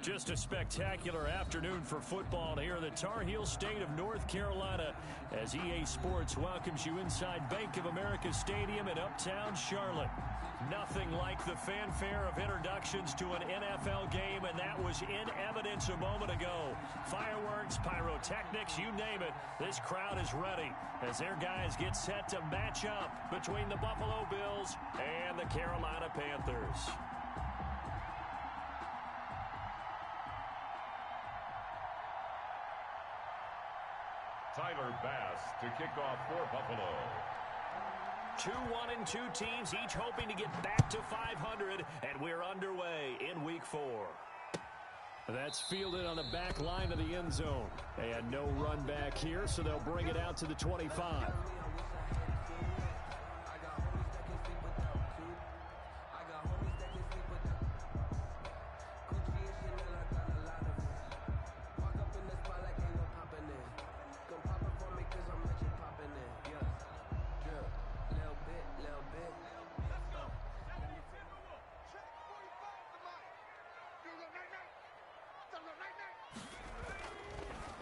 Just a spectacular afternoon for football here in the Tar Heel state of North Carolina as EA Sports welcomes you inside Bank of America Stadium in uptown Charlotte. Nothing like the fanfare of introductions to an NFL game, and that was in evidence a moment ago. Fireworks, pyrotechnics, you name it, this crowd is ready as their guys get set to match up between the Buffalo Bills and the Carolina Panthers. Tyler Bass to kick off for Buffalo. 2-1-2 teams, each hoping to get back to 500, and we're underway in Week 4. That's fielded on the back line of the end zone. And no run back here, so they'll bring it out to the 25.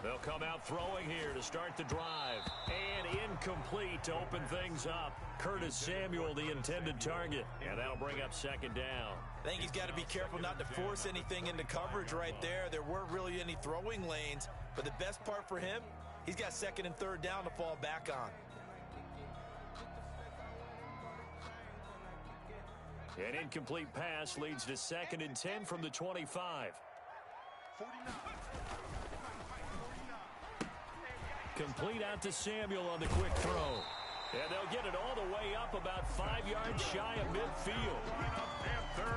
They'll come out throwing here to start the drive. And incomplete to open things up. Curtis Samuel, the intended target. And that'll bring up second down. I think he's got to be careful not to force anything into coverage right there. There weren't really any throwing lanes. But the best part for him, he's got second and third down to fall back on. An incomplete pass leads to second and 10 from the 25. 49. Complete out to Samuel on the quick throw. And they'll get it all the way up about 5 yards shy of midfield.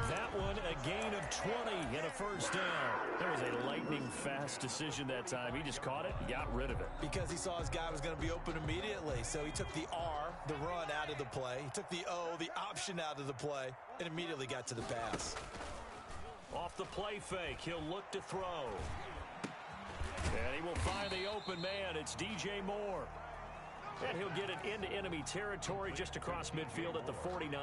That one a gain of 20 and a first down. There was a lightning-fast decision that time. He just caught it and got rid of it. Because he saw his guy was going to be open immediately. So he took the R, the run, out of the play. He took the O, the option, out of the play, and immediately got to the pass. Off the play fake, he'll look to throw. And he will find the open man. It's DJ Moore. And he'll get it into enemy territory just across midfield at the 49.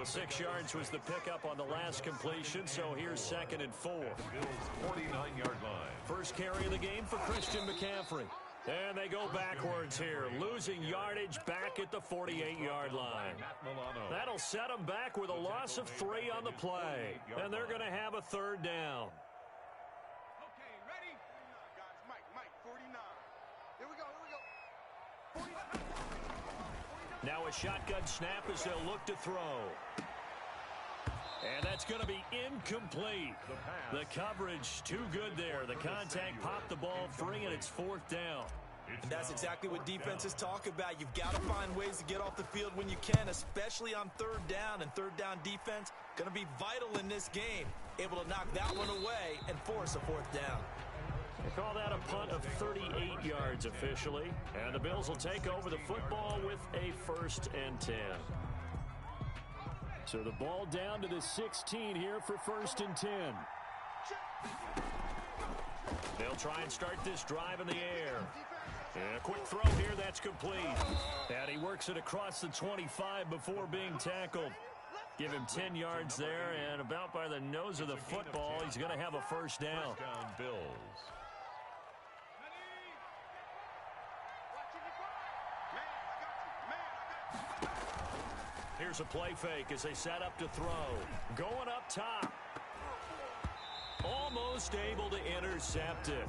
6 yards was the pickup on the last completion, so here's second and 4. Bills 49-yard line. First carry of the game for Christian McCaffrey. And they go backwards here, losing yardage back at the 48-yard line. That'll set them back with a loss of 3 on the play. And they're going to have a third down. Now a shotgun snap as they'll look to throw. And that's going to be incomplete. The coverage too good there. The contact popped the ball free, and it's fourth down. And that's exactly what defenses talk about. You've got to find ways to get off the field when you can, especially on third down. And third down defense going to be vital in this game. Able to knock that one away and force a fourth down. They call that a punt of 38 yards officially. And the Bills will take over the football with a first and 10. So the ball down to the 16 here for first and 10. They'll try and start this drive in the air. And a quick throw here, that's complete. And he works it across the 25 before being tackled. Give him 10 yards there, and about by the nose of the football, he's going to have a first down. First down, Bills. Here's a play fake as they set up to throw. Going up top. Almost able to intercept it.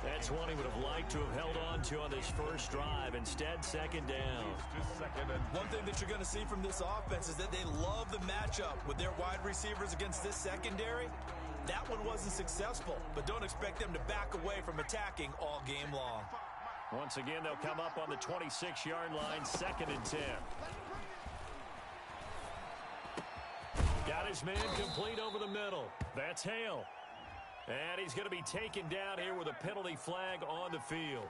That's one he would have liked to have held on to on this first drive. Instead, second down. One thing that you're going to see from this offense is that they love the matchup with their wide receivers against this secondary. That one wasn't successful, but don't expect them to back away from attacking all game long. Once again, they'll come up on the 26-yard line, second and 10. Got his man complete over the middle. That's Hale. And he's going to be taken down here with a penalty flag on the field.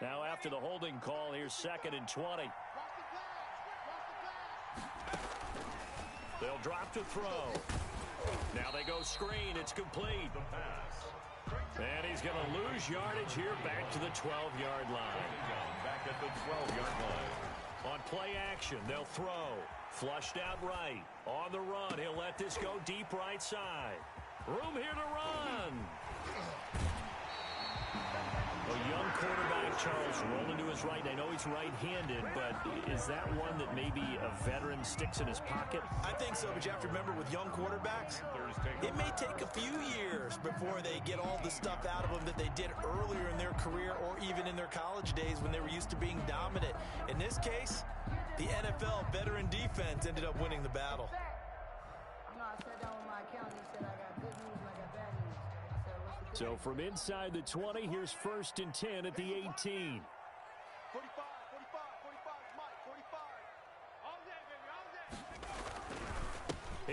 Now after the holding call, here's second and 20. They'll drop to throw. Now they go screen. It's complete. And he's going to lose yardage here back to the 12-yard line. Back at the 12-yard line. On play action, they'll throw. Flushed out right. On the run, he'll let this go deep right side. Room here to run. A young quarterback, Charles, rolling to his right. I know he's right-handed, but is that one that maybe a veteran sticks in his pocket? I think so, but you have to remember with young quarterbacks, it may take a few years before they get all the stuff out of them that they did earlier in their career or even in their college days when they were used to being dominant. In this case, the NFL veteran defense ended up winning the battle. I sat down with my accountant and said I got good news and I got bad news. I said, what's the So from inside the 20, here's 1st and 10 at the 18. 45, 45, 45, Mike, 45. All day, baby, all day.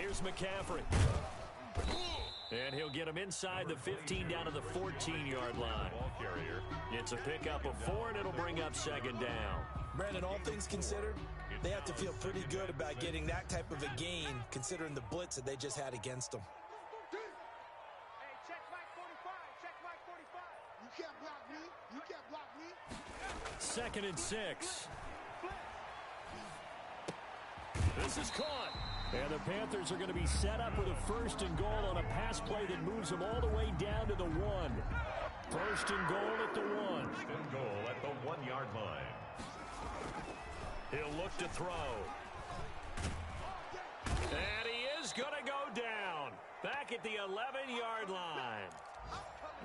Here's McCaffrey. And he'll get him inside the 15 down to the 14-yard line. Ball carrier. It's a pickup of 4, and it'll bring up 2nd down. Brandon, all things considered, they have to feel pretty good about getting that type of a gain considering the blitz that they just had against them. Hey, check Mike 45, check Mike 45. You can't block me, you can't block me. 2nd and 6. This is caught. And the Panthers are going to be set up with a 1st and goal on a pass play that moves them all the way down to the 1. 1st and goal at the 1. 1st and goal at the 1-yard line. He'll look to throw. And he is going to go down. Back at the 11-yard line.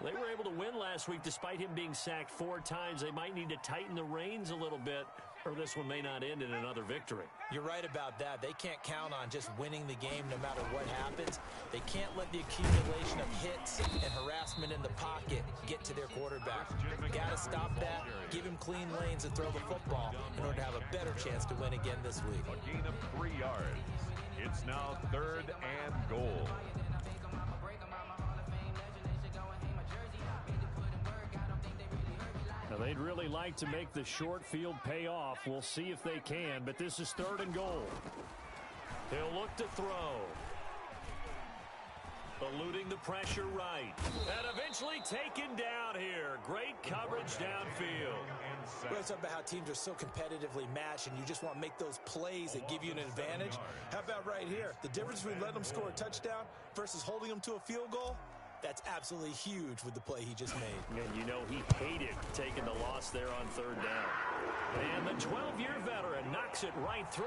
They were able to win last week despite him being sacked 4 times. They might need to tighten the reins a little bit, or this one may not end in another victory. You're right about that. They can't count on just winning the game no matter what happens. They can't let the accumulation of hits and harassment in the pocket get to their quarterback. Got to stop that, give him clean lanes and throw the football in order to have a better chance to win again this week. A gain of 3 yards. It's now 3rd and goal. Now, they'd really like to make the short field pay off. We'll see if they can, but this is 3rd and goal. He'll look to throw. Eluding the pressure right. And eventually taken down here. Great coverage downfield. We're talking about how teams are so competitively matched, and you just want to make those plays that give you an advantage. How about right here? The difference between letting them score a touchdown versus holding them to a field goal? That's absolutely huge with the play he just made. And you know he hated taking the loss there on 3rd down. And the 12-year veteran knocks it right through.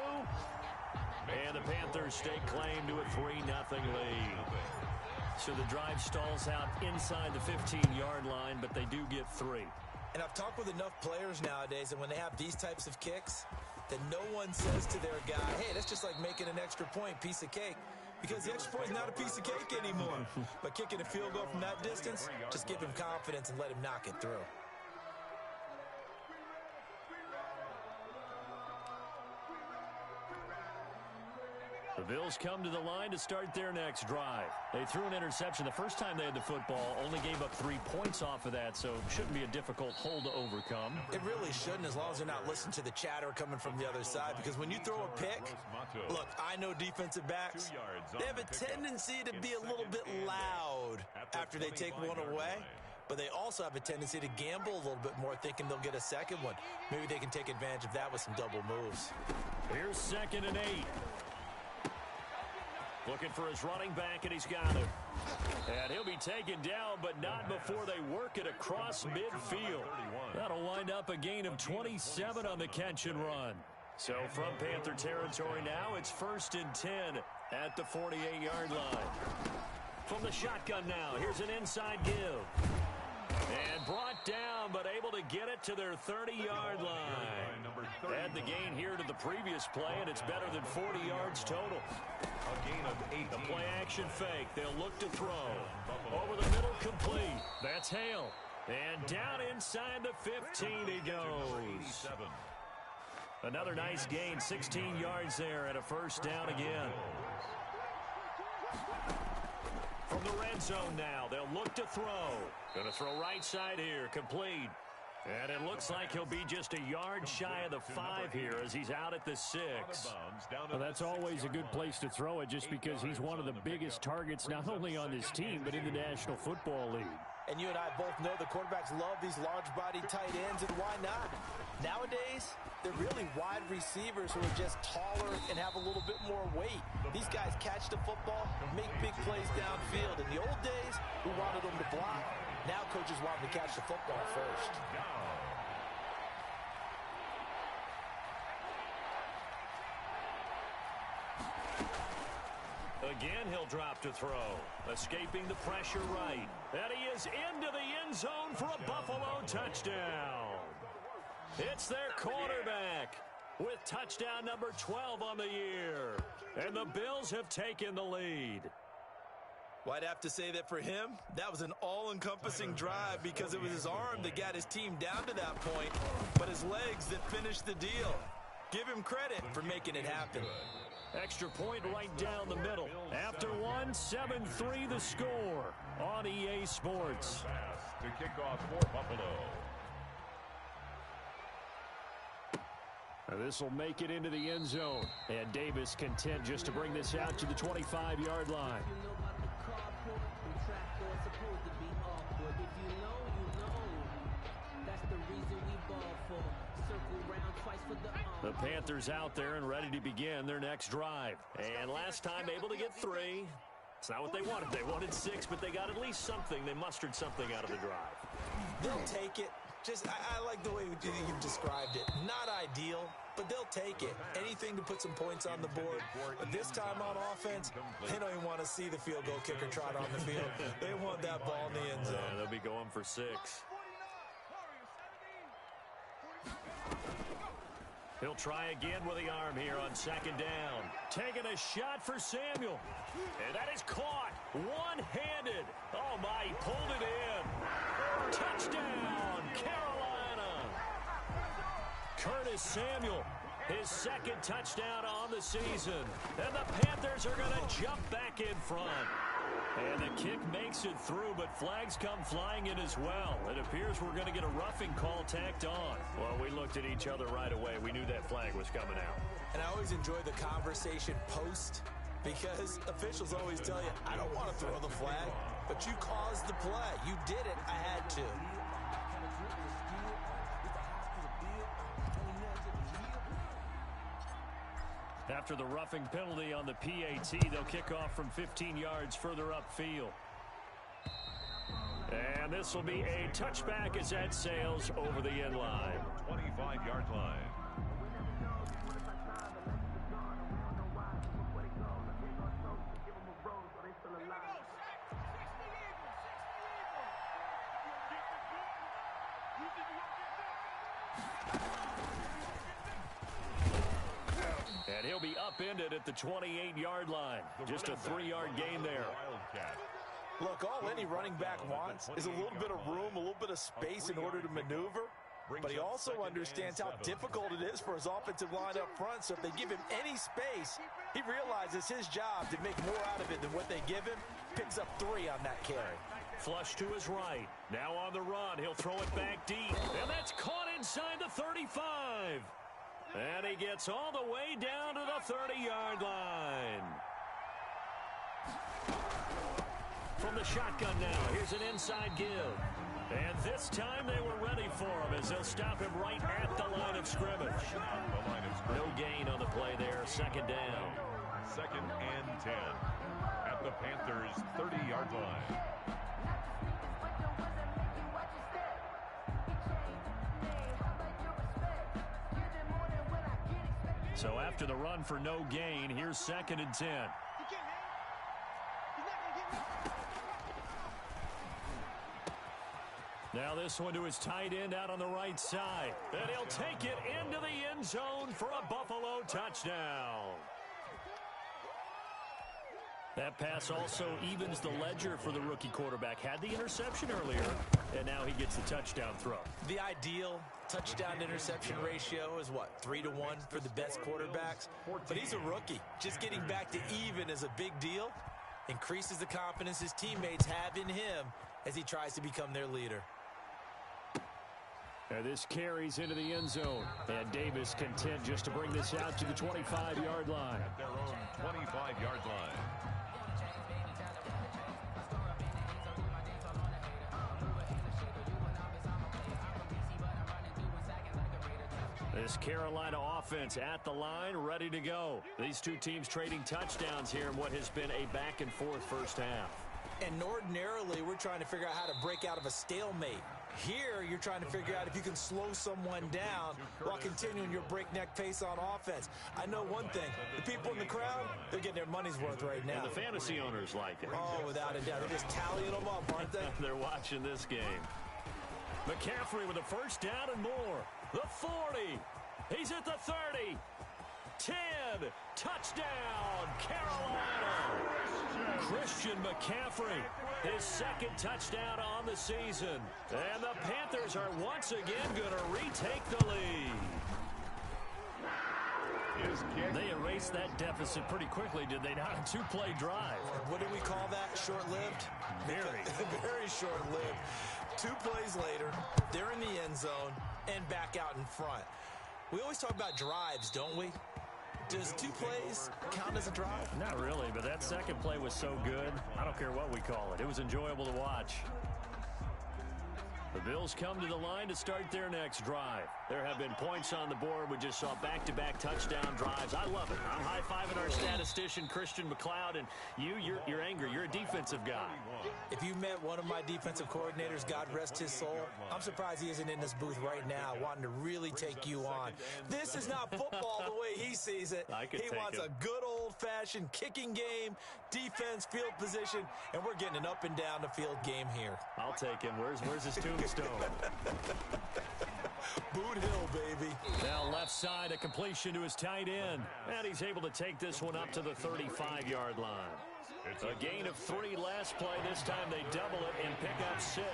And the Panthers stake claim to a 3-0 lead. So the drive stalls out inside the 15-yard line, but they do get 3. And I've talked with enough players nowadays, and when they have these types of kicks, that no one says to their guy, hey, that's just like making an extra point, piece of cake. Because the extra point is not a piece of cake anymore. But kicking a field goal from that distance, just give him confidence and let him knock it through. The Bills come to the line to start their next drive. They threw an interception the first time they had the football, only gave up 3 points off of that, so shouldn't be a difficult hole to overcome. It really shouldn't, as long as they're not listening to the chatter coming from the other side, because when you throw a pick, look, I know defensive backs, they have a tendency to be a little bit loud after they take one away, but they also have a tendency to gamble a little bit more, thinking they'll get a second one. Maybe they can take advantage of that with some double moves. Here's 2nd and 8. Looking for his running back, and he's got him. And he'll be taken down, but not before they work it across midfield. That'll wind up a gain of 27 on the catch and run. So from Panther territory now, it's 1st and 10 at the 48-yard line. From the shotgun now, here's an inside give. And brought down, but able to get it to their 30-yard line. Add the gain here to the previous play, and it's better than 40 yards total. A gain of 8. The play action fake. They'll look to throw. Over the middle, complete. That's Hale. And down inside the 15 he goes. Another nice gain, 16 yards there, and a 1st down again. From the red zone now, they'll look to throw. Going to throw right side here, complete. And it looks like he'll be just a yard shy of the 5 here as he's out at the 6. Well, that's always a good place to throw it just because he's one of the biggest targets not only on this team but in the National Football League. And you and I both know the quarterbacks love these large-bodied tight ends, and why not? Nowadays, they're really wide receivers who are just taller and have a little bit more weight. These guys catch the football, make big plays downfield. In the old days, we wanted them to block. Now coaches want them to catch the football first. Again, he'll drop to throw. Escaping the pressure right. And he is into the end zone for a Buffalo touchdown. It's their quarterback with touchdown number 12 on the year. And the Bills have taken the lead. Well, I'd have to say that for him, that was an all-encompassing drive because it was his arm that got his team down to that point, but his legs that finished the deal. Give him credit for making it happen. Extra point right down the middle. After one, 7-3 the score on EA Sports. To kick off for Buffalo. This will make it into the end zone. And Davis content just to bring this out to the 25-yard line. The Panthers out there and ready to begin their next drive. And last time able to get 3. It's not what they wanted. They wanted 6, but they got at least something. They mustered something out of the drive. They'll take it. I like the way you've described it. Not ideal, but they'll take it. Anything to put some points on the board. But this time on offense, they don't even want to see the field goal kicker trot on the field. They want that ball in the end zone. Yeah, they'll be going for 6. He'll try again with the arm here on second down. Taking a shot for Samuel. And that is caught. One-handed. Oh, my, he pulled it in. Touchdown, Carolina. Curtis Samuel, his second touchdown on the season. And the Panthers are going to jump back in front. And the kick makes it through, but flags come flying in as well. It appears we're going to get a roughing call tacked on. Well, we looked at each other right away. We knew that flag was coming out. And I always enjoy the conversation post because officials always tell you, I don't want to throw the flag, but you caused the play. You did it. I had to. After the roughing penalty on the PAT, they'll kick off from 15 yards further upfield. And this will be a touchback as that sails over the end line. 25-yard line. And he'll be upended at the 28-yard line. Just a 3-yard gain there. Look, all any running back wants is a little bit of room, a little bit of space in order to maneuver. But he also understands how difficult it is for his offensive line up front. So if they give him any space, he realizes his job to make more out of it than what they give him. Picks up 3 on that carry. Flush to his right. Now on the run. He'll throw it back deep. And that's caught inside the 35. And he gets all the way down to the 30-yard line. From the shotgun now, here's an inside give. And this time they were ready for him as they'll stop him right at the line of scrimmage. No gain on the play there, second down. 2nd and 10 at the Panthers' 30-yard line. So after the run for no gain, here's 2nd and 10. Now this one to his tight end out on the right side. And he'll take it into the end zone for a Buffalo touchdown. That pass also evens the ledger for the rookie quarterback. Had the interception earlier, and now he gets the touchdown throw. The ideal touchdown-interception ratio is, what, 3 to 1 for the best quarterbacks? But he's a rookie. Just getting back to even is a big deal. Increases the confidence his teammates have in him as he tries to become their leader. And this carries into the end zone. And Davis content just to bring this out to the 25-yard line. At their own 25-yard line. This Carolina offense at the line, ready to go. These two teams trading touchdowns here in what has been a back-and-forth first half. And ordinarily, we're trying to figure out how to break out of a stalemate. Here, you're trying to figure out if you can slow someone down while continuing your breakneck pace on offense. I know one thing. The people in the crowd, they're getting their money's worth right now. And the fantasy owners like it. Oh, without a doubt. They're just tallying them up, aren't they? They're watching this game. McCaffrey with a first down and more. The 40. He's at the 30. 10. Touchdown, Carolina. Christian McCaffrey, his second touchdown on the season. And the Panthers are once again going to retake the lead. They erased that deficit pretty quickly, did they not? A two-play drive. What do we call that? Short-lived? Very. Very short-lived. 2 plays later, they're in the end zone and back out in front. We always talk about drives, don't we? Does 2 plays count as a drive? Not really, but that second play was so good, I don't care what we call it. It was enjoyable to watch. The Bills come to the line to start their next drive. There have been points on the board. We just saw back-to-back touchdown drives. I love it. I'm high-fiving our statistician, Christian McLeod, and you're angry. You're a defensive guy. If you met one of my defensive coordinators, God rest his soul, I'm surprised he isn't in this booth right now wanting to really take you on. This is not football the way he sees it. He wants a good old-fashioned kicking game, defense, field position, and we're getting an up-and-down-the-field game here. I'll take him. Where's his tombstone? Boot Hill, baby. Now left side, a completion to his tight end. And he's able to take this one up to the 35-yard line. A gain of 3 last play. This time they double it and pick up 6.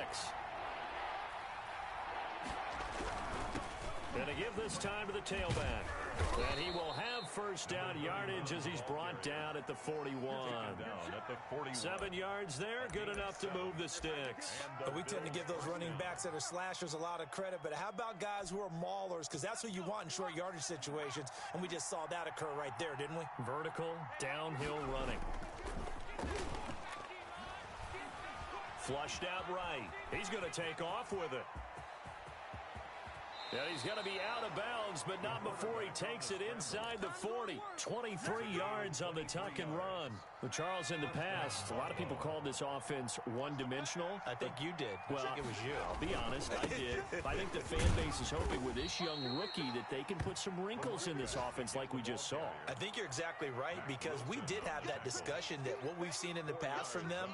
And to give this time to the tailback. And he will have first down yardage as he's brought down at the 41. 7 yards there, good enough to move the sticks. We tend to give those running backs that are slashers a lot of credit, but how about guys who are maulers? Because that's what you want in short yardage situations, and we just saw that occur right there, didn't we? Vertical, downhill running. Flushed out right. He's going to take off with it. And he's going to be out of bounds, but not before he takes it inside the 40. 23 yards on the tuck and run. Well, Charles, in the past, a lot of people called this offense one-dimensional. I think you did. Well, I think it was you. I'll be honest, I did. I think the fan base is hoping with this young rookie that they can put some wrinkles in this offense like we just saw. I think you're exactly right, because we did have that discussion that what we've seen in the past from them,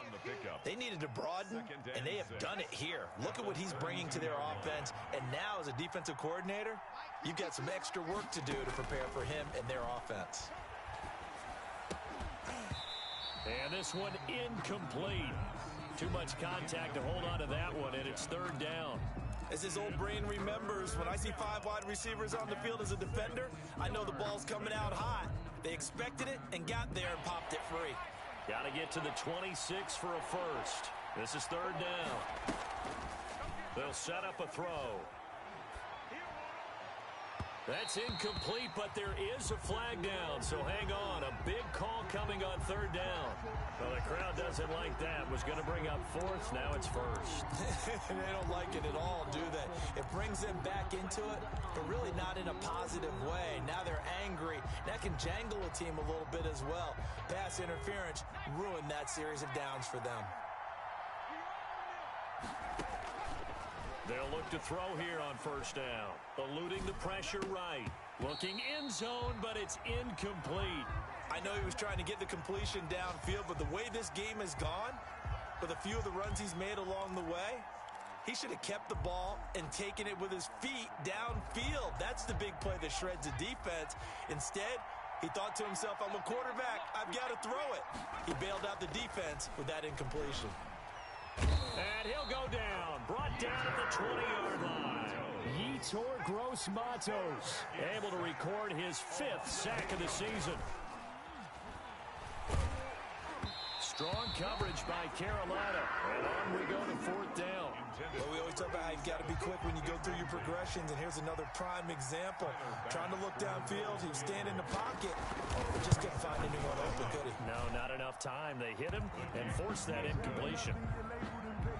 they needed to broaden, and they have done it here. Look at what he's bringing to their offense, and now as a defensive coordinator, you've got some extra work to do to prepare for him and their offense. And this one incomplete. Too much contact to hold on to that one, and it's 3rd down. As his old brain remembers, when I see 5 wide receivers on the field as a defender, I know the ball's coming out hot. They expected it and got there and popped it free. Got to get to the 26 for a first. This is 3rd down. They'll set up a throw. That's incomplete, but there is a flag down, so hang on. A big call coming on 3rd down. Well, the crowd doesn't like that. Was going to bring up 4th, now it's 1st. They don't like it at all, do they? It brings them back into it, but really not in a positive way. Now they're angry. That can jangle a team a little bit as well. Pass interference ruined that series of downs for them. They'll look to throw here on 1st down. Eluding the pressure right. Looking end zone, but it's incomplete. I know he was trying to get the completion downfield, but the way this game has gone, with a few of the runs he's made along the way, he should have kept the ball and taken it with his feet downfield. That's the big play that shreds the defense. Instead, he thought to himself, I'm a quarterback, I've got to throw it. He bailed out the defense with that incompletion. And he'll go down. Brought down at the 20-yard line. Yetur Gross-Matos able to record his 5th sack of the season. Strong coverage by Carolina. And on we go to 4th down. Well, we always talk about how you've got to be quick when you go through your progressions, and here's another prime example. Trying to look downfield, he was standing in the pocket, just couldn't find anyone open, could he? No, not enough time. They hit him and forced that incompletion.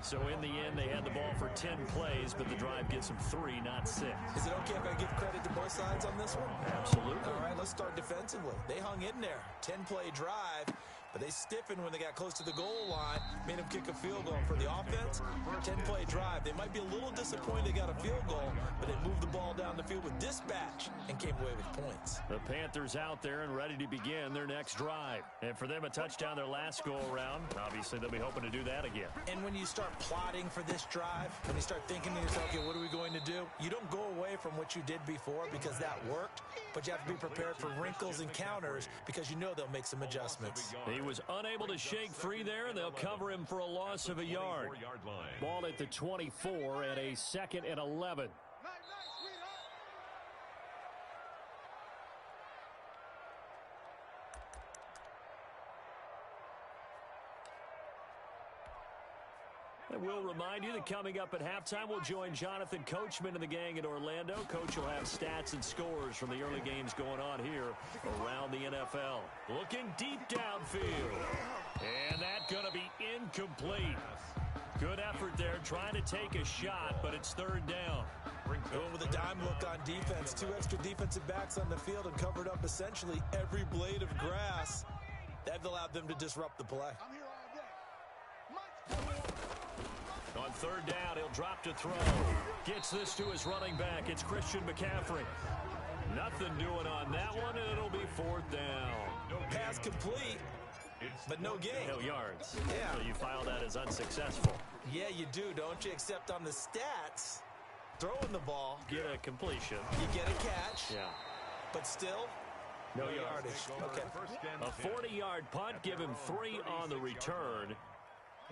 So in the end, they had the ball for 10 plays, but the drive gets them 3, not 6. Is it okay if I give credit to both both sides on this one? Absolutely. All right, let's start defensively. They hung in there. 10-play drive, but they stiffened when they got close to the goal line, made them kick a field goal. For the offense, 10-play drive. They might be a little disappointed they got a field goal, but they moved the ball down the field with dispatch and came away with points. The Panthers out there and ready to begin their next drive. And for them, a touchdown their last go-around. Obviously, they'll be hoping to do that again. And when you start plotting for this drive, when you start thinking to yourself, okay, what are we going to do? You don't go away from what you did before because that worked, but you have to be prepared for wrinkles and counters because you know they'll make some adjustments. He was unable to shake free there, and they'll cover him for a loss of a yard. Ball at the 24 and a 2nd and 11. And we'll remind you that coming up at halftime, we'll join Jonathan Coachman and the gang in Orlando. Coach will have stats and scores from the early games going on here around the NFL. Looking deep downfield. And that's going to be incomplete. Good effort there, trying to take a shot, but it's 3rd down. Going with a dime look on defense. 2 extra defensive backs on the field and covered up essentially every blade of grass. That allowed them to disrupt the play. On 3rd down, he'll drop to throw. Gets this to his running back. It's Christian McCaffrey. Nothing doing on that one, and it'll be 4th down. Pass complete, but no gain. No yards. Yeah. So you file that as unsuccessful. Yeah, you do, don't you? Except on the stats, throwing the ball. Get a completion. You get a catch. Yeah. But still, no yardage. Okay. A 40-yard punt, give him 3 on the return.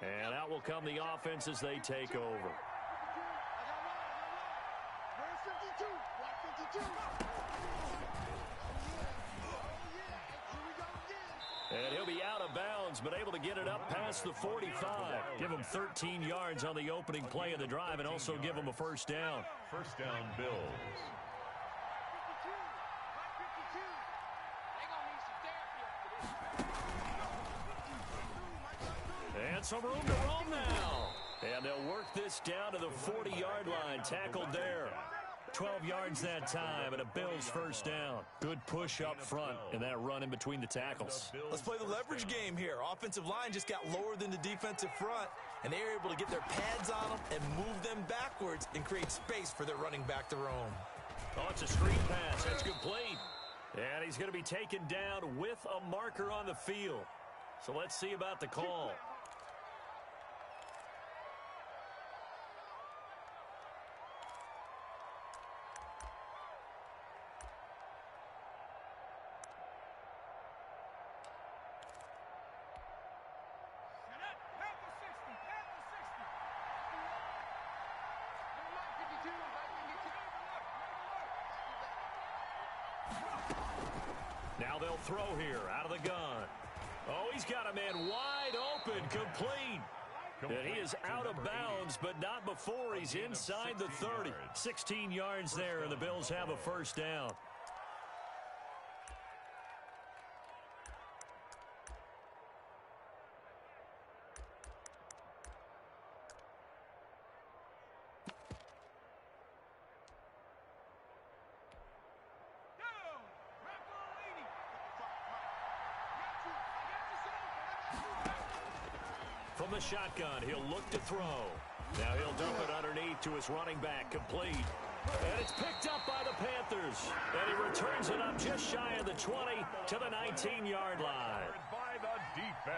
And out will come the offense as they take over. And he'll be out of bounds, but able to get it up past the 45. Give him 13 yards on the opening play of the drive and also give him a 1st down. 1st down, Bills. And some room to roam now. And they'll work this down to the 40-yard line. Tackled there. 12 yards that time and a Bills 1st down. Good push up front and that run in between the tackles. Let's play the leverage game here. Offensive line just got lower than the defensive front, and they were able to get their pads on them and move them backwards and create space for their running back to roam. Oh, it's a screen pass. That's complete. And he's going to be taken down with a marker on the field. So let's see about the call. Now they'll throw here out of the gun. Oh, he's got a man wide open, complete. And he is out of bounds, but not before he's inside the 30. 16 yards there, and the Bills have a 1st down. From the shotgun, he'll look to throw. Now he'll dump it underneath to his running back, complete. And it's picked up by the Panthers. And he returns it up just shy of the 20 to the 19-yard line.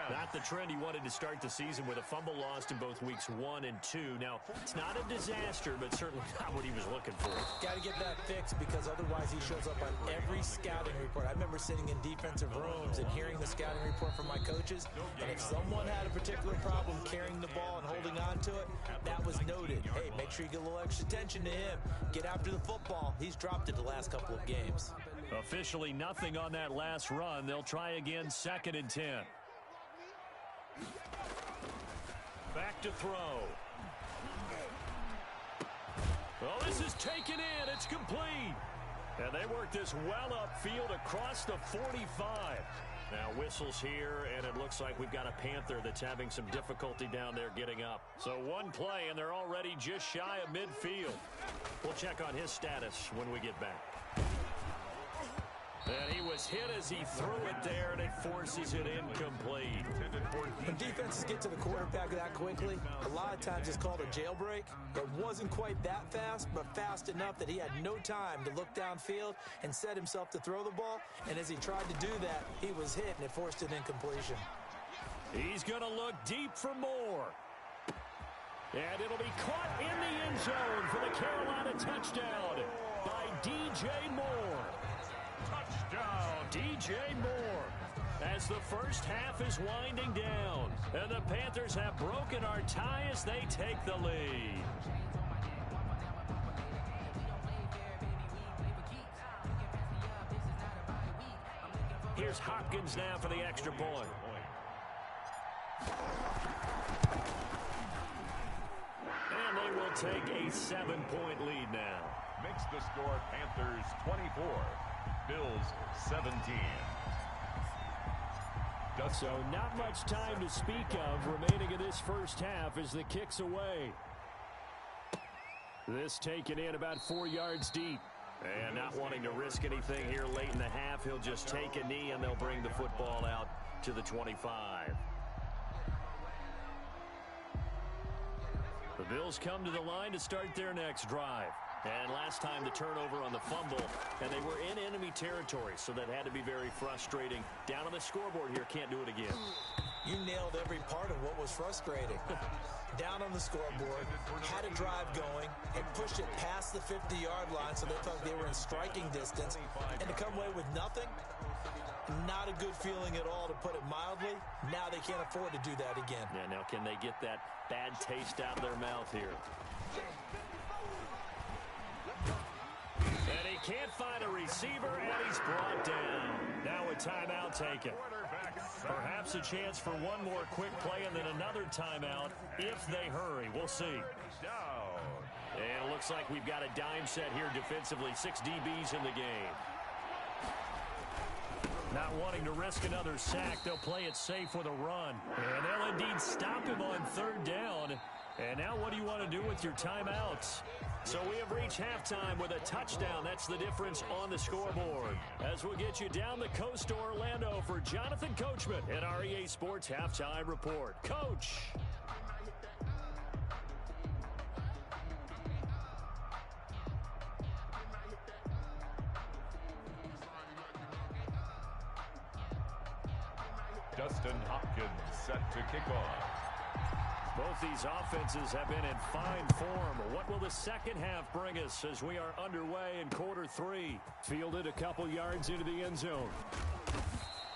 Not the trend he wanted to start the season with a fumble lost in both weeks 1 and 2. Now, it's not a disaster, but certainly not what he was looking for. Got to get that fixed because otherwise he shows up on every scouting report. I remember sitting in defensive rooms and hearing the scouting report from my coaches, and if someone had a particular problem carrying the ball and holding on to it, that was noted. Hey, make sure you get a little extra attention to him. Get after the football. He's dropped it the last couple of games. Officially nothing on that last run. They'll try again, 2nd and 10. Back to throw. Well, this is taken in. It's complete. And they work this well upfield across the 45. Now whistles here, and it looks like we've got a Panther that's having some difficulty down there getting up. So one play, and they're already just shy of midfield. We'll check on his status when we get back. And he was hit as he threw it there, and it forces it incomplete. When defenses get to the quarterback that quickly, a lot of times it's called a jailbreak. It wasn't quite that fast, but fast enough that he had no time to look downfield and set himself to throw the ball. And as he tried to do that, he was hit, and it forced an incompletion. He's going to look deep for more. And it'll be caught in the end zone for the Carolina touchdown by DJ Moore. Touchdown, DJ Moore. As the first half is winding down, and the Panthers have broken our tie as they take the lead. Here's Hopkins now for the extra point. And they will take a 7-point lead now. Makes the score Panthers 24, Bills 17. So not much time to speak of remaining in this first half as the kick's away. This taken in about 4 yards deep. And not wanting to risk anything here late in the half, he'll just take a knee and they'll bring the football out to the 25. The Bills come to the line to start their next drive. And last time the turnover on the fumble, and they were in enemy territory, so that had to be very frustrating. Down on the scoreboard here, can't do it again. You nailed every part of what was frustrating. Down on the scoreboard, had a drive going, and pushed it past the 50-yard line so they thought they were in striking distance. And to come away with nothing, not a good feeling at all, to put it mildly. Now they can't afford to do that again. Yeah, now can they get that bad taste out of their mouth here? And he can't find a receiver, and he's brought down. Now a timeout taken. Perhaps a chance for one more quick play and then another timeout if they hurry. We'll see. And it looks like we've got a dime set here defensively. 6 DBs in the game. Not wanting to risk another sack, they'll play it safe with a run. And they'll indeed stop him on 3rd down. And now what do you want to do with your timeouts? So we have reached halftime with a touchdown. That's the difference on the scoreboard. As we'll get you down the coast to Orlando for Jonathan Coachman at our EA Sports Halftime Report. Coach. Dustin Hopkins set to kick off. Both these offenses have been in fine form. What will the second half bring us as we are underway in quarter 3? Fielded a couple yards into the end zone.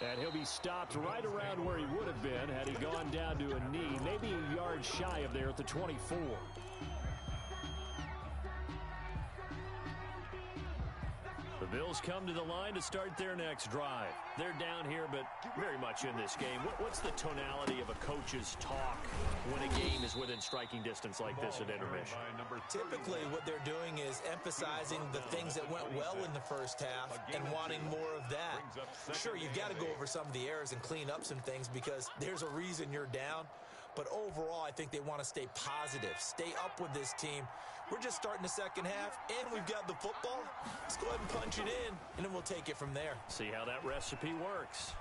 And he'll be stopped right around where he would have been had he gone down to a knee, maybe a yard shy of there at the 24. The Bills come to the line to start their next drive. They're down here, but very much in this game. What's the tonality of a coach's talk when a game is within striking distance like this at intermission? Typically, what they're doing is emphasizing the things that went well in the first half and wanting more of that. Sure, you've got to go over some of the errors and clean up some things because there's a reason you're down. But overall, I think they want to stay positive, stay up with this team. We're just starting the second half, and we've got the football. Let's go ahead and punch it in, and then we'll take it from there. See how that recipe works.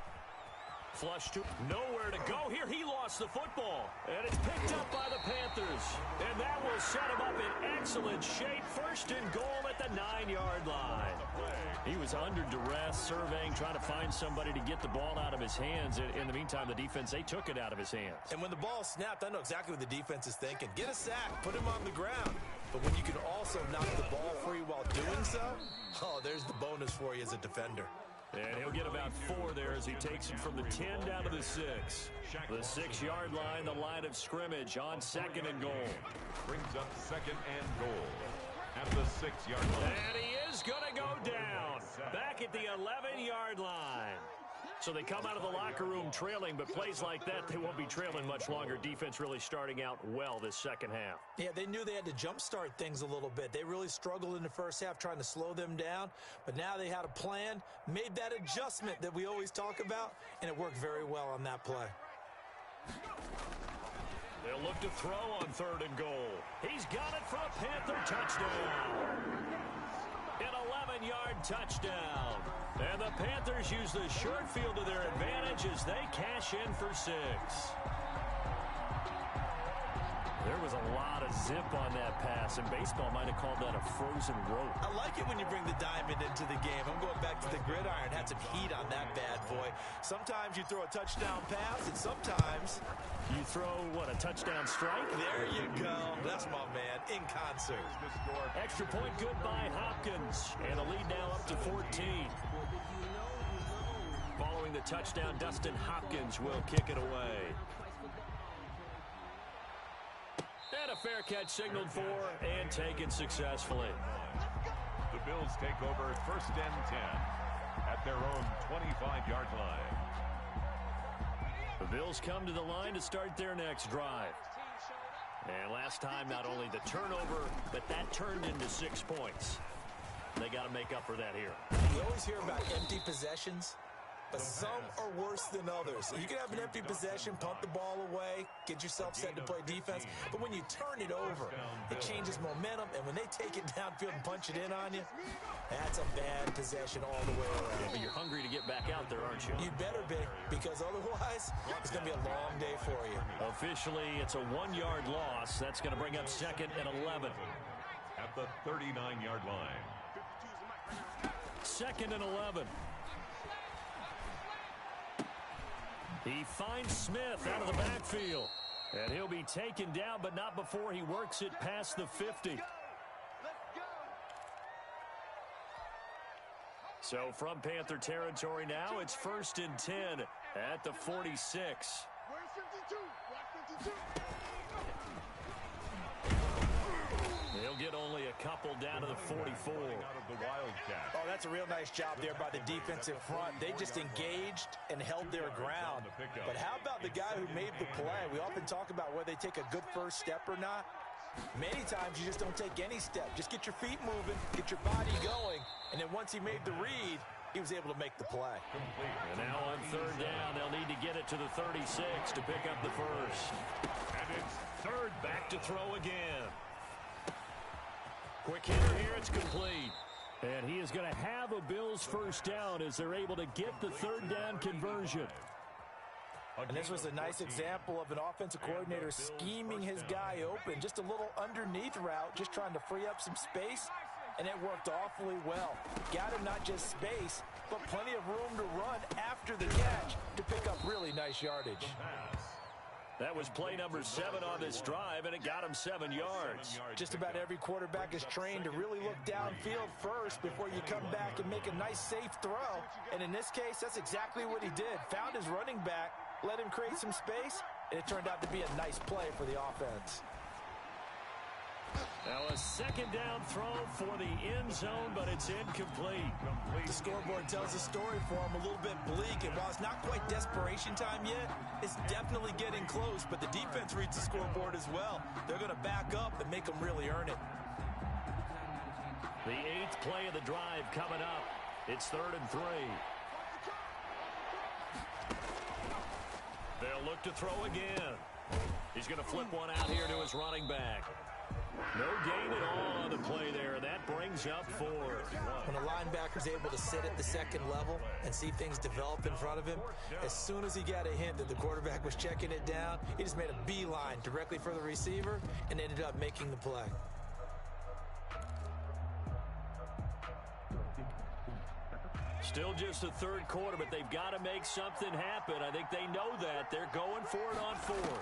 Flush to nowhere to go here. He lost the football, and it's picked up by the Panthers. And that will set him up in excellent shape. 1st and goal at the 9-yard line. He was under duress, surveying, trying to find somebody to get the ball out of his hands. In the meantime, the defense, they took it out of his hands. And when the ball snapped, I know exactly what the defense is thinking. Get a sack, put him on the ground. But when you can also knock the ball free while doing so, oh, there's the bonus for you as a defender. And he'll get about 4 there as he takes him from the 10 down to the 6. The 6-yard line, the line of scrimmage on 2nd and goal. Brings up 2nd and goal at the 6-yard line. And he is going to go down back at the 11-yard line. So they come out of the locker room trailing, but plays like that, they won't be trailing much longer. Defense really starting out well this second half. Yeah, they knew they had to jumpstart things a little bit. They really struggled in the first half trying to slow them down, but now they had a plan, made that adjustment that we always talk about, and it worked very well on that play. They'll look to throw on 3rd and goal. He's got it for a Panther touchdown. An 7-yard touchdown. And the Panthers use the short field to their advantage as they cash in for 6. There was a lot of zip on that pass, and baseball might have called that a frozen rope. I like it when you bring the diamond into the game. I'm going back to the gridiron. Had some heat on that bad boy. Sometimes you throw a touchdown pass, and sometimes you throw, what, a touchdown strike? There you go. That's my man, in concert. Extra point good by Hopkins, and the lead now up to 14. Following the touchdown, Dustin Hopkins will kick it away. And a fair catch signaled for and taken successfully. The Bills take over 1st and 10 at their own 25-yard line. The Bills come to the line to start their next drive. And last time, not only the turnover, but that turned into 6 points. They got to make up for that here. You always hear about empty possessions, but some are worse than others. You can have an empty possession, punt the ball away, get yourself set to play defense, but when you turn it over, it changes momentum, and when they take it downfield and punch it in on you, that's a bad possession all the way around. Yeah, but you're hungry to get back out there, aren't you? You better be, because otherwise, it's going to be a long day for you. Officially, it's a 1-yard loss. That's going to bring up 2nd and 11. At the 39-yard line. 2nd and 11. He finds Smith out of the backfield. And he'll be taken down, but not before he works it past the 50. So from Panther territory now, it's 1st and 10 at the 46. Where's 52? Watch 52. They'll get only a couple down to the 44. Out of the Wildcat. Oh, that's a real nice job there by the defensive front. They just engaged and held their ground. But how about the guy who made the play? We often talk about whether they take a good first step or not. Many times you just don't take any step. Just get your feet moving, get your body going, and then once he made the read, he was able to make the play. And now on 3rd down, they'll need to get it to the 36 to pick up the first. And it's 3rd Back to throw again. Quick hitter here, it's complete. And he is going to have a Bills first down as they're able to get the 3rd down conversion. And this was a nice example of an offensive coordinator scheming his guy open. Just a little underneath route, just trying to free up some space, and it worked awfully well. Got him not just space, but plenty of room to run after the catch to pick up really nice yardage. That was play number 7 on this drive, and it got him 7 yards. Just about every quarterback is trained to really look downfield first before you come back and make a nice, safe throw. And in this case, that's exactly what he did. Found his running back, let him create some space, and it turned out to be a nice play for the offense. Now a 2nd down throw for the end zone, but it's incomplete. The scoreboard tells a story for him, a little bit bleak, and while it's not quite desperation time yet, it's definitely getting close, but the defense reads the scoreboard as well. They're going to back up and make them really earn it. The 8th play of the drive coming up. It's 3rd and 3. They'll look to throw again. He's going to flip one out here to his running back. No gain at all on the play there. That brings up 4. When a linebacker's able to sit at the 2nd level and see things develop in front of him, as soon as he got a hint that the quarterback was checking it down, he just made a beeline directly for the receiver and ended up making the play. Still just the 3rd quarter, but they've got to make something happen. I think they know that. They're going for it on 4th.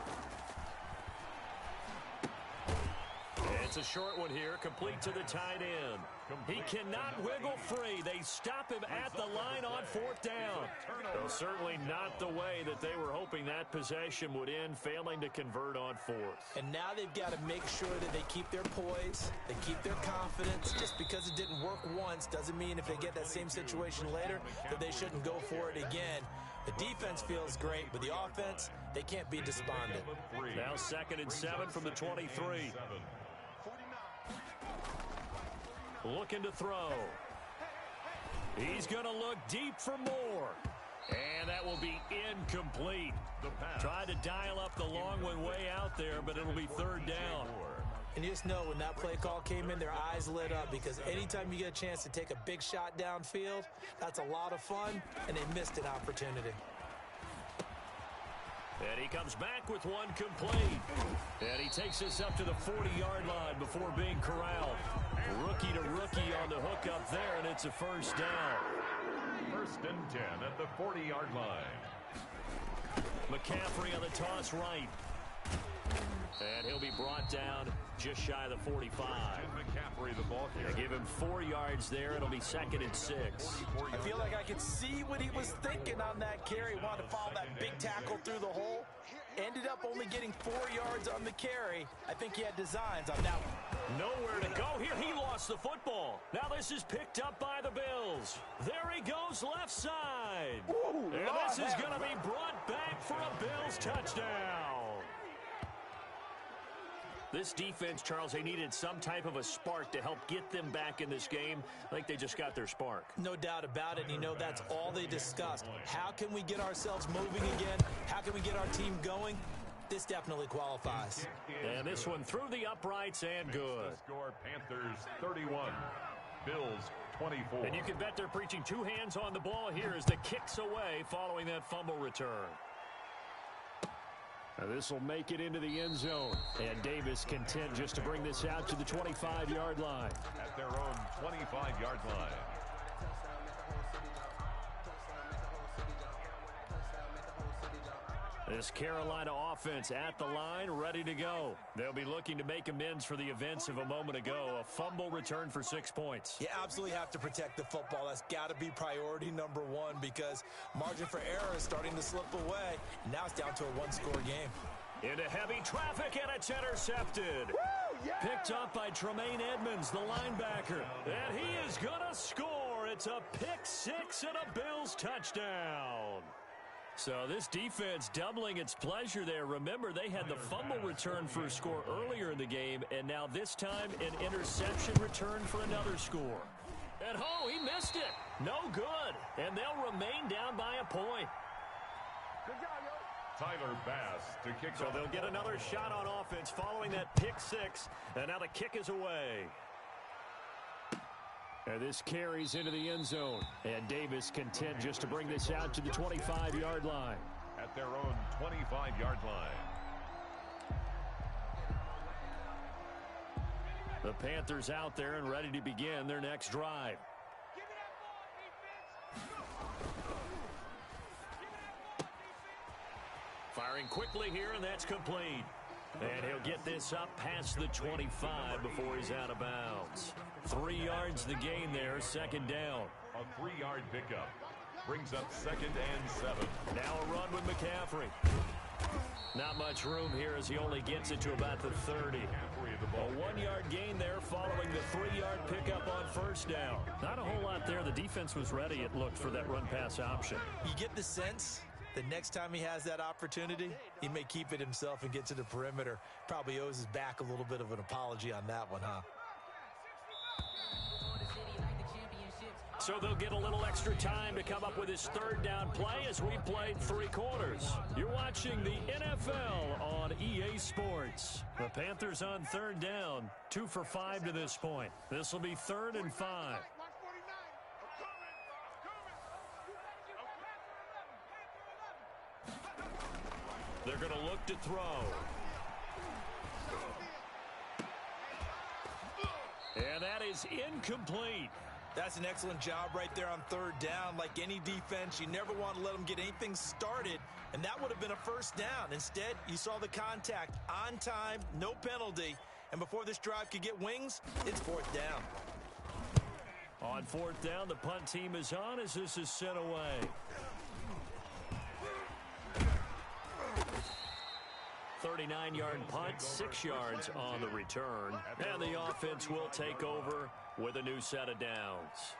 It's a short one here, complete to the tight end. He cannot wiggle free. They stop him at the line on 4th down. Well, certainly not the way that they were hoping that possession would end, failing to convert on 4th. And now they've got to make sure that they keep their poise, they keep their confidence. Just because it didn't work once doesn't mean if they get that same situation later that they shouldn't go for it again. The defense feels great, but the offense, they can't be despondent. Now 2nd and 7 from the 23. Looking to throw. He's going to look deep for more. And that will be incomplete. Tried to dial up the long one way out there, but it'll be 3rd down. And you just know when that play call came in, their eyes lit up, because anytime you get a chance to take a big shot downfield, that's a lot of fun, and they missed an opportunity. And he comes back with one complete. And he takes us up to the 40-yard line before being corralled. Rookie to rookie on the hook up there, and it's a first down. 1st and 10 at the 40-yard line. McCaffrey on the toss right. And he'll be brought down just shy of the 45. McCaffrey, the ball carrier. They give him 4 yards there. It'll be 2nd and 6. I feel like I could see what he was thinking on that carry. Wanted to follow that big tackle through the hole. Ended up only getting 4 yards on the carry. I think he had designs on that one. Nowhere to go here. He lost the football. Now this is picked up by the Bills. There he goes left side. Ooh, and this is going to be brought back for a Bills touchdown. This defense, Charles, they needed some type of a spark to help get them back in this game. I think they just got their spark. No doubt about it. You know, that's all they discussed. How can we get ourselves moving again? How can we get our team going? This definitely qualifies. And this one through the uprights and good. Score Panthers 31, Bills 24. And you can bet they're preaching 2 hands on the ball here as the kick's away following that fumble return. Now this will make it into the end zone. And Davis content just to bring this out to the 25-yard line. At their own 25-yard line. This Carolina offense at the line, ready to go. They'll be looking to make amends for the events of a moment ago. A fumble return for 6 points. You absolutely have to protect the football. That's got to be priority number 1, because margin for error is starting to slip away. Now it's down to a 1-score game. Into heavy traffic, and it's intercepted. Woo, yeah! Picked up by Tremaine Edmonds, the linebacker. And he is going to score. It's a pick-6 and a Bills touchdown. So this defense doubling its pleasure there. Remember, they had the fumble return for a score earlier in the game, and now this time an interception return for another score. And he missed it. No good. And they'll remain down by a point. Good job, yo. Tyler Bass to kick So off. they'll get another shot on offense following that pick-6, and now the kick is away. And this carries into the end zone. And Davis content just to bring this out to the 25-yard line. At their own 25-yard line. The Panthers out there and ready to begin their next drive. Give me that ball, defense. Firing quickly here, and that's complete. And he'll get this up past the 25 before he's out of bounds. 3 yards the gain there, 2nd down. A 3-yard pickup brings up 2nd and 7. Now a run with McCaffrey. Not much room here as he only gets it to about the 30. A 1-yard gain there following the 3-yard pickup on 1st down. Not a whole lot there. The defense was ready, it looked, for that run-pass option. You get the sense the next time he has that opportunity, he may keep it himself and get to the perimeter. Probably owes his back a little bit of an apology on that one, huh? So they'll get a little extra time to come up with his 3rd down play as we played 3 quarters. You're watching the NFL on EA Sports. The Panthers on 3rd down, 2 for 5 to this point. This will be 3rd and 5. They're going to look to throw. And that is incomplete. That's an excellent job right there on 3rd down. Like any defense, you never want to let them get anything started, and that would have been a 1st down. Instead, you saw the contact on time, no penalty, and before this drive could get wings, it's 4th down. On 4th down, the punt team is on as this is sent away. 39-yard punt, 6 yards on the return. And the offense will take over with a new set of downs.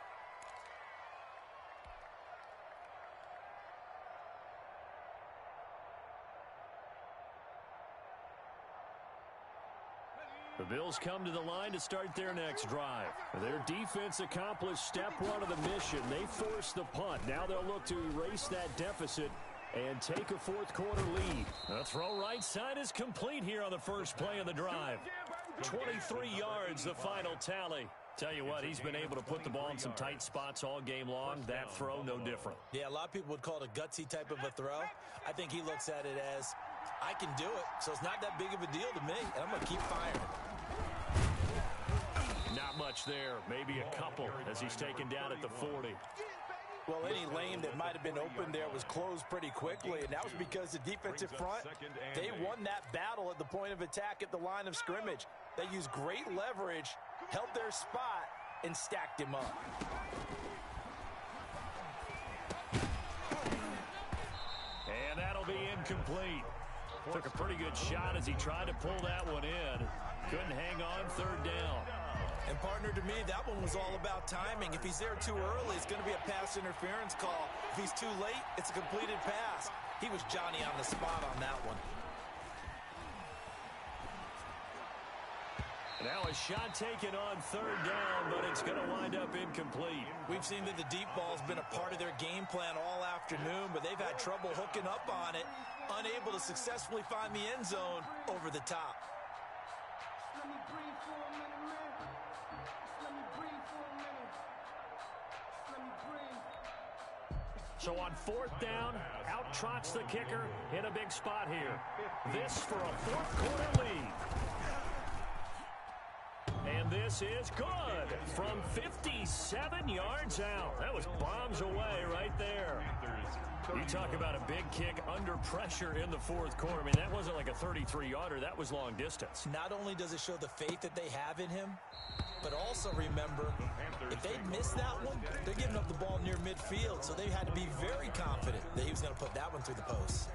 The Bills come to the line to start their next drive. Their defense accomplished step 1 of the mission. They forced the punt. Now they'll look to erase that deficit and take a 4th quarter lead. The throw right side is complete here on the first play of the drive. 23 yards, the final tally. Tell you what, he's been able to put the ball in some tight spots all game long. That throw, no different. Yeah, a lot of people would call it a gutsy type of a throw. I think he looks at it as, I can do it, so it's not that big of a deal to me, and I'm going to keep firing. Not much there, maybe a couple as he's taken down at the 40. Well, any lane that might have been open there was closed pretty quickly, and that was because the defensive front, they won that battle at the point of attack at the line of scrimmage. They used great leverage, held their spot, and stacked him up. And that'll be incomplete. Took a pretty good shot as he tried to pull that one in. Couldn't hang on, third down. And, partner, to me, that one was all about timing. If he's there too early, it's going to be a pass interference call. If he's too late, it's a completed pass. He was Johnny on the spot on that one. Now a shot taken on third down, but it's going to wind up incomplete. We've seen that the deep ball's been a part of their game plan all afternoon, but they've had trouble hooking up on it, unable to successfully find the end zone over the top. Let me breathe for a minute, man. Let me breathe for a minute. Let me breathe. So on fourth down, out trots the kicker in a big spot here. This for a fourth quarter lead. And this is good from 57 yards out. That was bombs away right there. You talk about a big kick under pressure in the fourth quarter. I mean, that wasn't like a 33-yarder. That was long distance. Not only does it show the faith that they have in him, but also remember, if they miss that one, they're giving up the ball near midfield, so they had to be very confident that he was going to put that one through the post.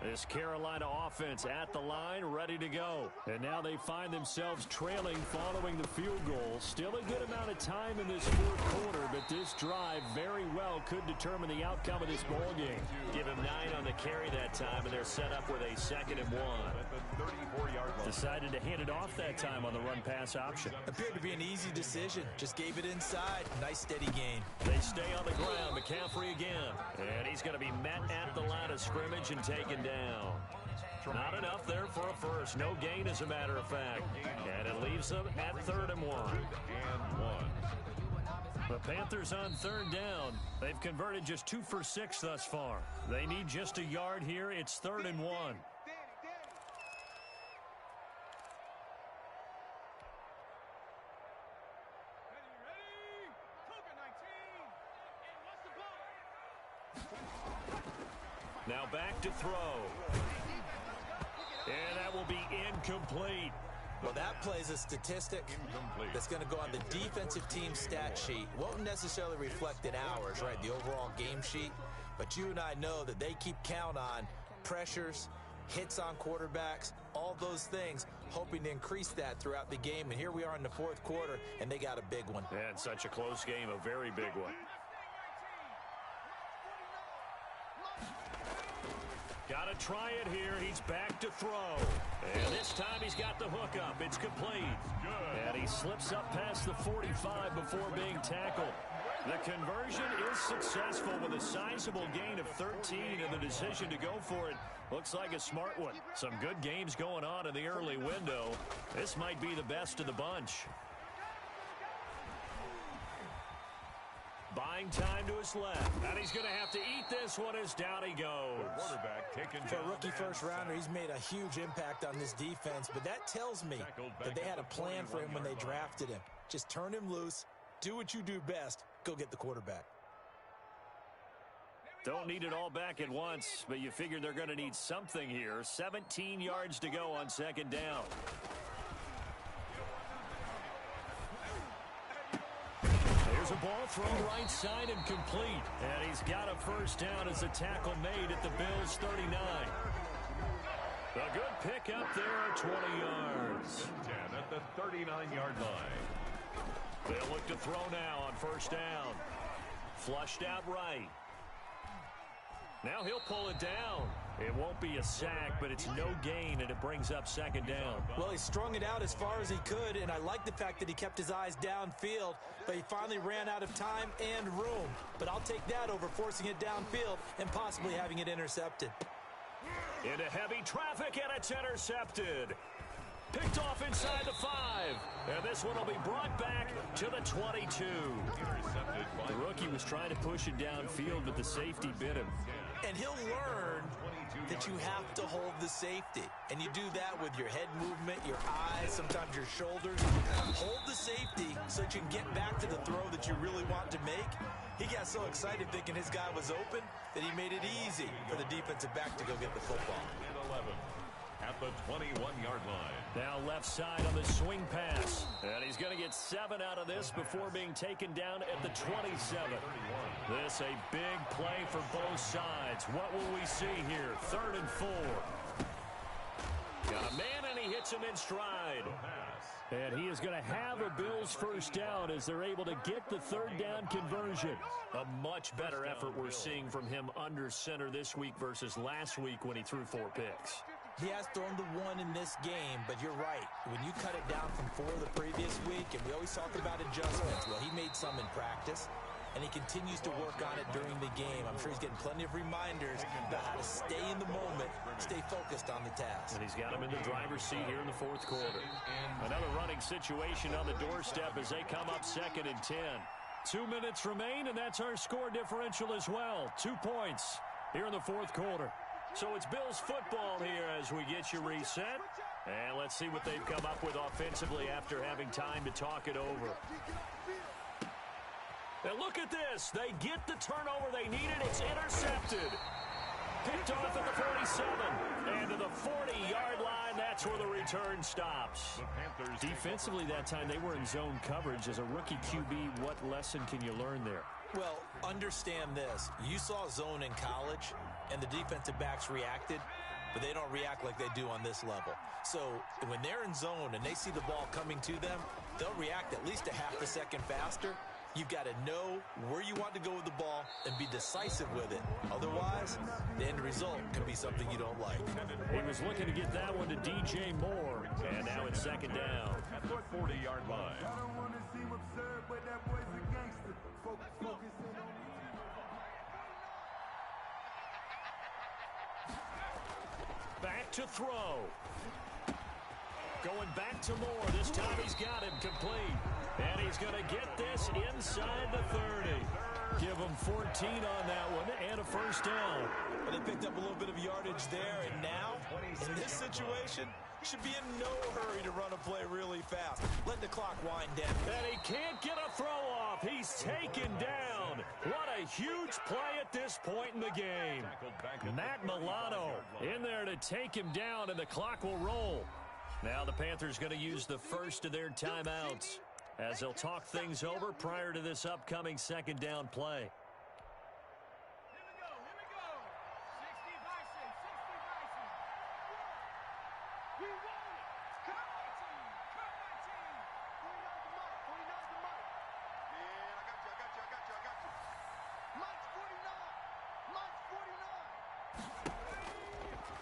This Carolina offense at the line, ready to go. And now they find themselves trailing following the field goal. Still a good amount of time in this fourth quarter, but this drive very well could determine the outcome of this ball game. Give him 9 on the carry that time, and they're set up with a 2nd and 1. Decided to hand it off that time on the run-pass option. Appeared to be an easy decision. Just gave it inside. Nice steady gain. They stay on the ground. McCaffrey again. And he's going to be met at the line of scrimmage and taken down. Not enough there for a first. No gain, as a matter of fact. And it leaves them at 3rd and 1. The Panthers on 3rd down. They've converted just 2 for 6 thus far. They need just a yard here. It's 3rd and 1. Now back to throw. And that will be incomplete. Well, that plays a statistic that's going to go on the defensive team stat sheet. Won't necessarily reflect in ours, right, the overall game sheet. But you and I know that they keep count on pressures, hits on quarterbacks, all those things, hoping to increase that throughout the game. And here we are in the fourth quarter, and they got a big one. And such a close game, a very big one. Got to try it here. He's back to throw. And this time he's got the hook up. It's complete. And he slips up past the 45 before being tackled. The conversion is successful with a sizable gain of 13, and the decision to go for it looks like a smart one. Some good games going on in the early window. This might be the best of the bunch. Buying time to his left. And he's going to have to eat this one as down he goes. For a rookie first-rounder, he's made a huge impact on this defense, but that tells me that they had a plan for him when they drafted him. Just turn him loose, do what you do best, go get the quarterback. Don't need it all back at once, but you figure they're going to need something here. 17 yards to go on 2nd down. There's a ball thrown right side and complete. And he's got a first down as a tackle made at the Bills' 39. A good pick up there at 20 yards. 10 at the 39-yard line. They'll look to throw now on first down. Flushed out right. Now he'll pull it down. It won't be a sack, but it's no gain, and it brings up 2nd down. Well, he strung it out as far as he could, and I like the fact that he kept his eyes downfield, but he finally ran out of time and room. But I'll take that over forcing it downfield and possibly having it intercepted. Into heavy traffic, and it's intercepted. Picked off inside the 5. And this one will be brought back to the 22. The rookie was trying to push it downfield, but the safety bit him. And he'll learn that you have to hold the safety. And you do that with your head movement, your eyes, sometimes your shoulders. Hold the safety so that you can get back to the throw that you really want to make. He got so excited thinking his guy was open that he made it easy for the defensive back to go get the football. And 11 at the 21-yard line. Now left side on the swing pass. And he's going to get 7 out of this before being taken down at the 27. This a big play for both sides. What will we see here? 3rd and 4. Got a man, and he hits him in stride. And he is going to have a Bills first down as they're able to get the 3rd down conversion. A much better effort we're seeing from him under center this week versus last week when he threw 4 picks. He has thrown the 1 in this game, but you're right. When you cut it down from 4 the previous week, and we always talk about adjustments, well, he made some in practice, and he continues to work on it during the game. I'm sure he's getting plenty of reminders about how to stay in the moment, stay focused on the task. And he's got him in the driver's seat here in the 4th quarter. Another running situation on the doorstep as they come up 2nd and 10. 2 minutes remain, and that's our score differential as well. 2 points here in the 4th quarter. So it's Bills football here as we get you reset. And let's see what they've come up with offensively after having time to talk it over. And look at this. They get the turnover they needed. It's intercepted. Picked off at the 47. And to the 40-yard line, that's where the return stops. Defensively that time, they were in zone coverage. As a rookie QB, what lesson can you learn there? Well, understand this. You saw zone in college, and the defensive backs reacted, but they don't react like they do on this level. So when they're in zone and they see the ball coming to them, they'll react at least a half a second faster. You've got to know where you want to go with the ball and be decisive with it. Otherwise, the end result can be something you don't like. He was looking to get that one to DJ Moore, and now it's 2nd down. At the 40-yard line. I don't want to seem absurd, but that boy's a gangster. Focusing on me. Back to throw. Going back to Moore. This time he's got him complete. And he's going to get this inside the 30. Give him 14 on that one and a first down. But they picked up a little bit of yardage there, and now, in this situation, should be in no hurry to run a play really fast. Let the clock wind down. And he can't get a throw off. He's taken down. What a huge play at this point in the game. Matt Milano in there to take him down, and the clock will roll. Now the Panthers going to use the first of their timeouts as they'll talk things over prior to this upcoming 2nd down play.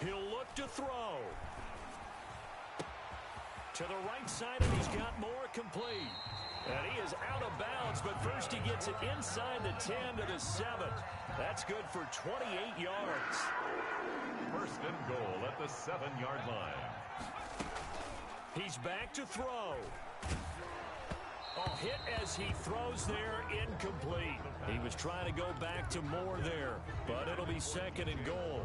He'll look to throw. To the right side, and he's got Moore complete. And he is out of bounds, but first he gets it inside the 10 to the 7. That's good for 28 yards. 1st and goal at the 7-yard line. He's back to throw. Oh, hit as he throws there, incomplete. He was trying to go back to Moore there, but it'll be 2nd and goal.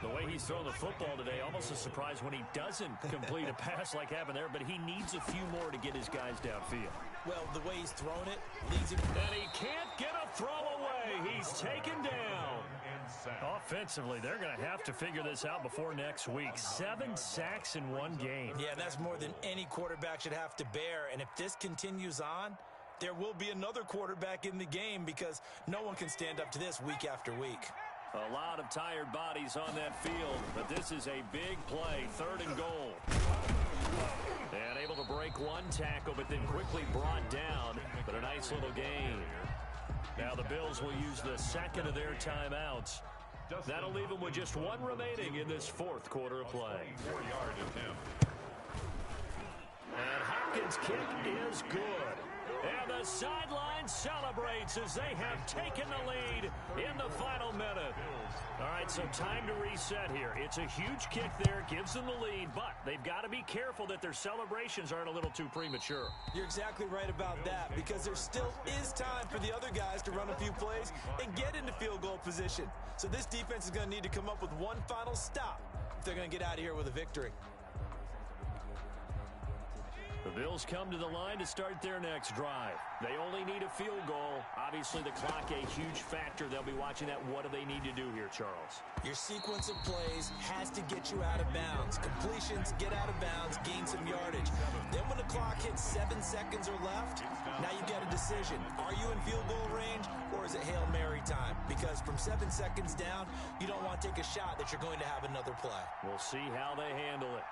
The way he's thrown the football today, almost a surprise when he doesn't complete a pass like happened there, but he needs a few more to get his guys downfield. Well, the way he's thrown it leads him. And he can't get a throw away. He's taken down. Offensively, they're going to have to figure this out before next week. 7 sacks in one game. Yeah, that's more than any quarterback should have to bear. And if this continues on, there will be another quarterback in the game because no one can stand up to this week after week. A lot of tired bodies on that field, but this is a big play, 3rd and goal. And able to break one tackle, but then quickly brought down, but a nice little gain. Now the Bills will use the 2nd of their timeouts. That'll leave them with just 1 remaining in this 4th quarter of play. 4-yard attempt. And Hopkins' kick is good. And the sideline celebrates as they have taken the lead in the final minute. All right, so time to reset here. It's a huge kick there, gives them the lead, but they've got to be careful that their celebrations aren't a little too premature. You're exactly right about that, because there still is time for the other guys to run a few plays and get into field goal position. So this defense is going to need to come up with one final stop if they're going to get out of here with a victory. The Bills come to the line to start their next drive. They only need a field goal. Obviously, the clock a huge factor. They'll be watching that. What do they need to do here, Charles? Your sequence of plays has to get you out of bounds. Completions, get out of bounds, gain some yardage. Then when the clock hits 7 seconds or left, now you get a decision. Are you in field goal range, or is it Hail Mary time? Because from 7 seconds down, you don't want to take a shot that you're going to have another play. We'll see how they handle it.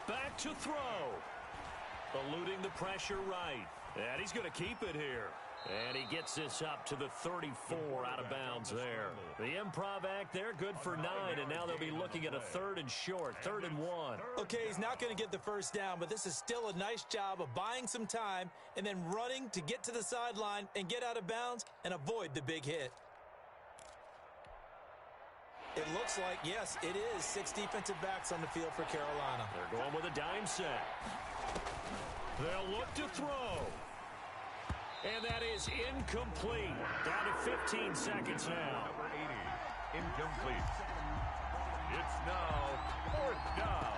Back to throw. Eluding the pressure right. And he's going to keep it here. And he gets this up to the 34 out of bounds there. The improv act there, good for 9. And now they'll be looking at a 3rd and short, 3rd and 1. Okay, he's not going to get the first down, but this is still a nice job of buying some time and then running to get to the sideline and get out of bounds and avoid the big hit. It looks like, yes, it is 6 defensive backs on the field for Carolina. They're going with a dime set. They'll look to throw. And that is incomplete. Down to 15 seconds now. Number 80, incomplete. It's now 4th down.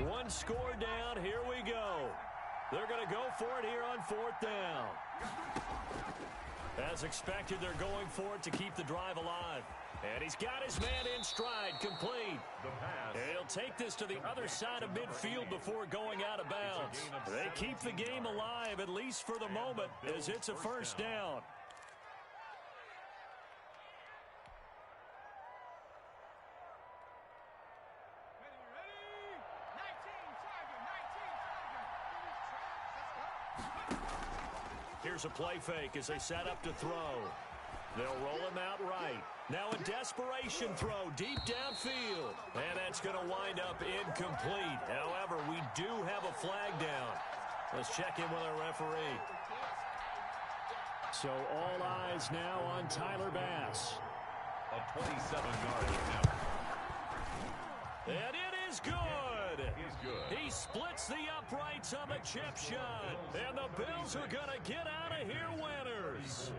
One score down. Here we go. They're going to go for it here on 4th down. As expected, they're going for it to keep the drive alive. And he's got his man in stride, complete. And he'll take this to the other side of midfield before going out of bounds. They keep the game alive, at least for the moment, as it's a first down. Here's a play fake as they set up to throw. They'll roll him out right. Now a desperation throw deep downfield. And that's going to wind up incomplete. However, we do have a flag down. Let's check in with our referee. So all eyes now on Tyler Bass. A 27-yard attempt. And it is good. He's good. He splits the uprights on the chip shot. And the Bills are going to get out of here winners.